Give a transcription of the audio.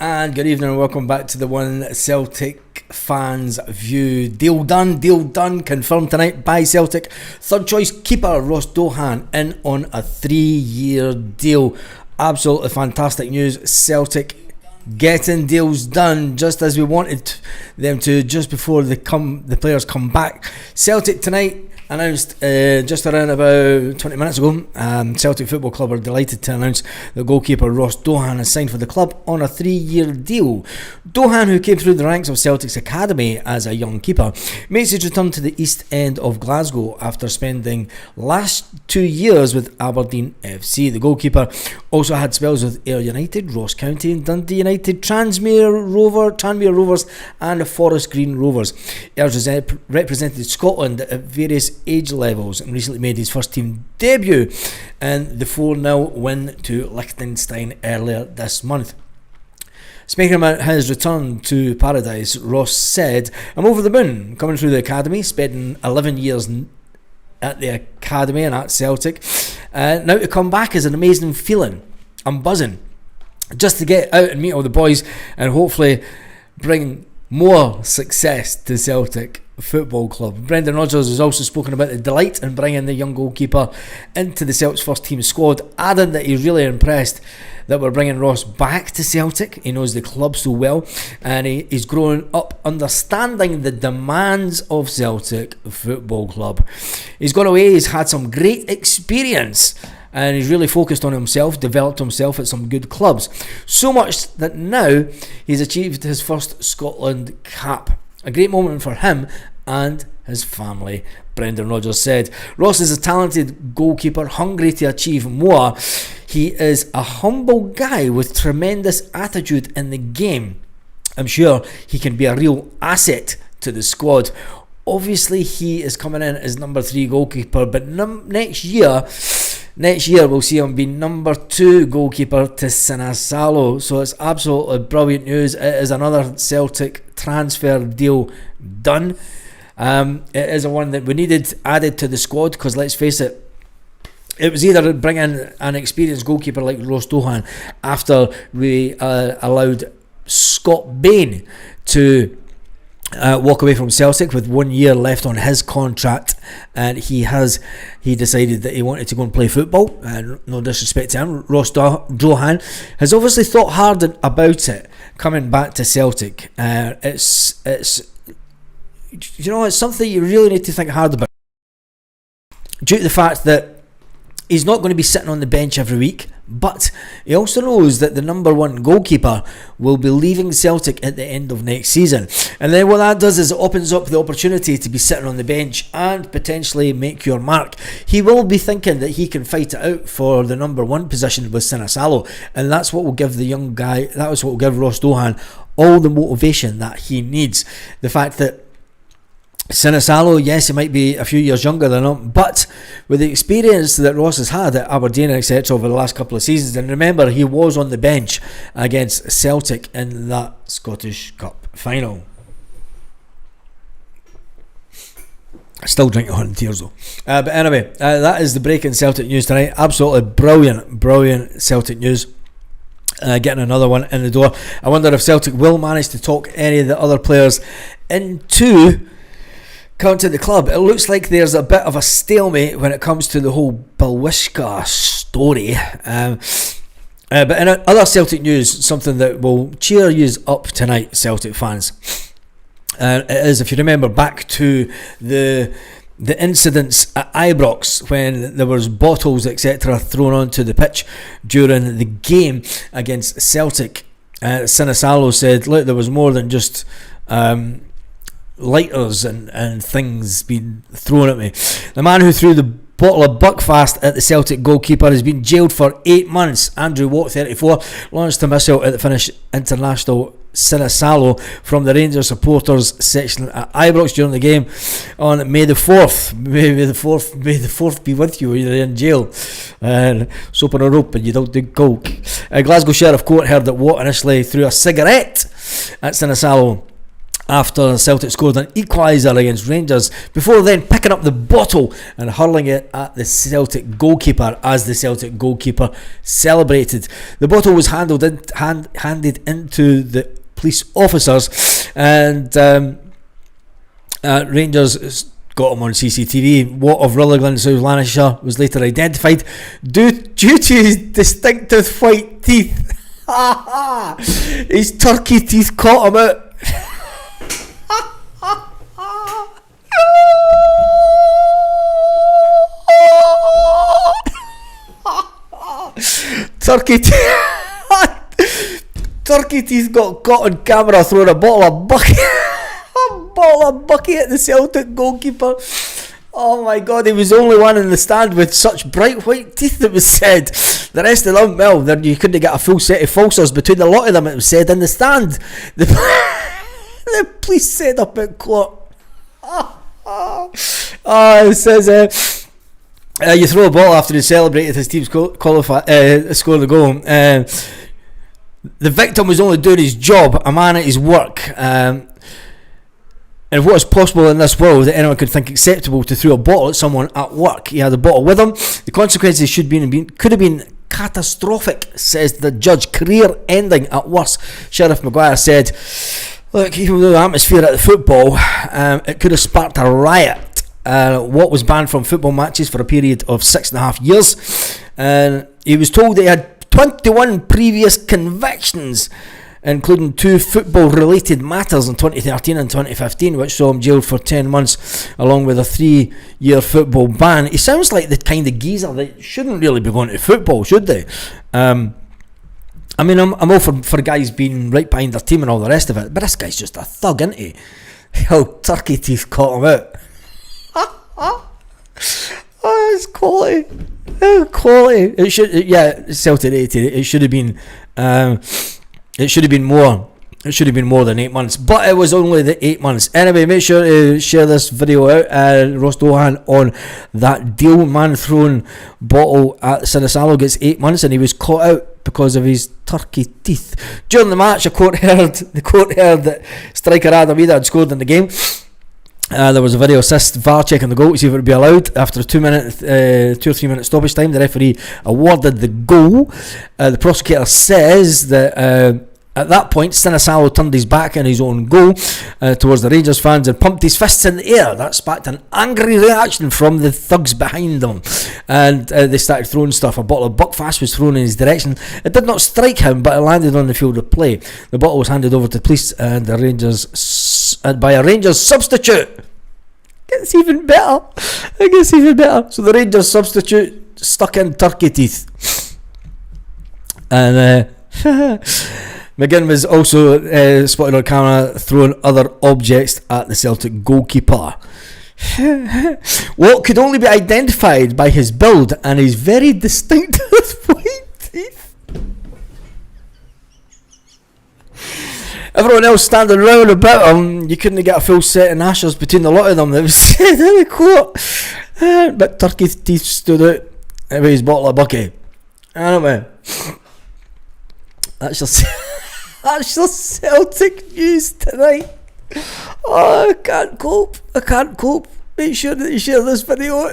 And good evening and welcome back to the One Celtic Fans View. Deal done, confirmed tonight by Celtic. Third choice keeper Ross Doohan in on a 3-year deal. Absolutely fantastic news. Celtic getting deals done just as we wanted them to, just before the players come back. Celtic tonight announced just around about 20 minutes ago, Celtic Football Club are delighted to announce that goalkeeper Ross Doohan has signed for the club on a 3-year deal. Doohan, who came through the ranks of Celtic's academy as a young keeper, makes his return to the East End of Glasgow after spending last 2 years with Aberdeen FC. The goalkeeper also had spells with Ayr United, Ross County, Dundee United, Tranmere Rovers and Forest Green Rovers. Ayers represented Scotland at various age levels and recently made his first team debut in the 4-0 win to Liechtenstein earlier this month. Speaking about his return to paradise, Ross said, "I'm over the moon coming through the academy, spending 11 years at the academy and at Celtic. Now to come back is an amazing feeling. I'm buzzing just to get out and meet all the boys and hopefully bring more success to Celtic Football Club." Brendan Rodgers has also spoken about the delight in bringing the young goalkeeper into the Celtics first team squad, adding that he's really impressed that we're bringing Ross back to Celtic. He knows the club so well and he's grown up understanding the demands of Celtic Football Club. He's gone away, he's had some great experience and he's really focused on himself, developed himself at some good clubs. So much that now he's achieved his first Scotland cap. A great moment for him and his family, Brendan Rodgers said. Ross is a talented goalkeeper, hungry to achieve more. He is a humble guy with tremendous attitude in the game. I'm sure he can be a real asset to the squad. Obviously, he is coming in as number 3 goalkeeper, but next year we'll see him be number 2 goalkeeper to Sinasalo. So it's absolutely brilliant news. It is another Celtic transfer deal done. It is a one that we needed added to the squad because let's face it, it was either bring in an experienced goalkeeper like Ross Doohan after we allowed Scott Bain to walk away from Celtic with 1 year left on his contract, and he decided that he wanted to go and play football. No disrespect to him, Ross Doohan has obviously thought hard about it coming back to Celtic. It's something you really need to think hard about, due to the fact that he's not going to be sitting on the bench every week, but he also knows that the number 1 goalkeeper will be leaving Celtic at the end of next season. And then what that does is it opens up the opportunity to be sitting on the bench and potentially make your mark. He will be thinking that he can fight it out for the number 1 position with Sinasalo, and that's what will give the young guy, that was what will give Ross Doohan all the motivation that he needs. The fact that Sinasalo, yes, he might be a few years younger than him, but with the experience that Ross has had at Aberdeen etc. over the last couple of seasons, and remember he was on the bench against Celtic in that Scottish Cup final. Still drinking hot and tears though. But anyway, that is the breaking Celtic news tonight. Absolutely brilliant Celtic news. Getting another one in the door. I wonder if Celtic will manage to talk any of the other players into come to the club. It looks like there's a bit of a stalemate when it comes to the whole Bilwiska story. But in other Celtic news, something that will cheer you up tonight, Celtic fans, it is, if you remember back to the incidents at Ibrox when there was bottles etc. thrown onto the pitch during the game against Celtic. Sinasalo said, look, there was more than just lighters and things being thrown at me. The man who threw the bottle of Buckfast at the Celtic goalkeeper has been jailed for 8 months. Andrew Watt, 34, launched a missile at the Finnish international Sinasalo from the Rangers supporters section at Ibrox during the game on May the 4th. May the 4th be with you when you're in jail. Soap on a rope and you don't do coke. Glasgow Sheriff Court heard that Watt initially threw a cigarette at Sinasalo after Celtic scored an equaliser against Rangers, before then picking up the bottle and hurling it at the Celtic goalkeeper as the Celtic goalkeeper celebrated. The bottle was handed into the police officers, and Rangers got him on CCTV. Watt of Rutherglen, South Lanarkshire, was later identified due to his distinctive white teeth. His turkey teeth caught him out. Turkey teeth got caught on camera throwing a bottle of bucket at the Celtic goalkeeper. Oh my god, he was the only one in the stand with such bright white teeth, it was said. The rest of them, well, you couldn't get a full set of falsers between the lot of them, it was said, in the stand. The police said up at court. It says, you throw a ball after he celebrated his team scored the goal. The victim was only doing his job, a man at his work. And what is possible in this world that anyone could think acceptable to throw a bottle at someone at work? He had a bottle with him. The consequences could have been catastrophic, says the judge. Career ending at worst. Sheriff Maguire said, look, even though the atmosphere at the football, it could have sparked a riot. What was banned from football matches for a period of 6.5 years. And he was told that he had 21 previous convictions, including 2 football-related matters in 2013 and 2015, which saw him jailed for 10 months, along with a 3-year football ban. He sounds like the kind of geezer that shouldn't really be going to football, should they? I mean, I'm all for guys being right behind their team and all the rest of it, but this guy's just a thug, isn't he? Hell, turkey teeth caught him out. Oh, it's quality. Quality. It should, Celtic 80. It should have been. It should have been more. It should have been more than 8 months, but it was only the 8 months. Anyway, make sure to share this video out. Ross Doohan on that deal. Man throwing bottle at Sinisalo gets 8 months, and he was caught out because of his turkey teeth. During the match, the court heard that striker Adam Ida had scored in the game. There was a video assist VAR checking the goal to see if it would be allowed. After a 2 or 3 minute stoppage time, the referee awarded the goal. The prosecutor says that at that point Sinisalo turned his back on his own goal towards the Rangers fans and pumped his fists in the air. That sparked an angry reaction from the thugs behind them, and they started throwing stuff. A bottle of Buckfast was thrown in his direction. It did not strike him, but it landed on the field of play. The bottle was handed over to police and the Rangers by a Rangers substitute. It's even better. So the Rangers substitute stuck in turkey teeth. And McGinn was also spotted on camera throwing other objects at the Celtic goalkeeper. What could only be identified by his build and his very distinctive white teeth. Everyone else standing round about him, you couldn't get a full set of gnashers between the lot of them. That was said in the court. But turkey teeth stood out with his bottle of bucket. Anyway, that's your Celtic news tonight. Oh, I can't cope. Make sure that you share this video.